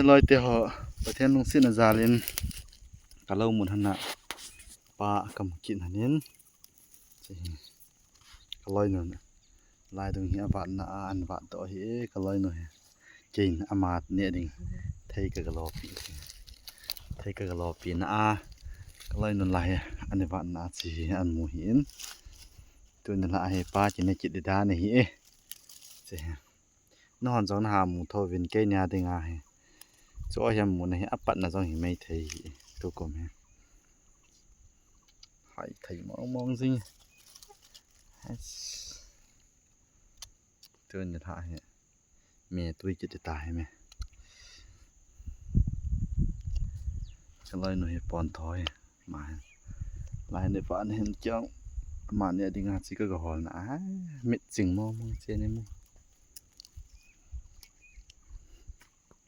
ลอยเตะประเทศลงสิ้นอาจารย์เล่นกะเล่าหมุนหันน่ะปลากำกินหันเห็นสิกะลอยนั่นลายตรงเฮียบาดน่ะอันบาดต่อเฮกะลอยหน่อยจินอามาดเนี่ยดิไทยกะลอปีไทยกะลอปีน่ะกะลอยนั่นลายอันบาดน่ะสิอันหมู่เห็นตัวนั่นละให้ปลาจินในจิตดาเนี่ยเฮสินอนจอนหาหมู่ทอเวนเกญาติงาให้so ayam mo na apat na jong hi mai thei to kom he hai thei mong jing tuen ni tha he me tui chi ta he me chalai no he pon thoi ma lai ne pa ne hen chang ma ne dinga chi ka hol na mit jing mo che ne mo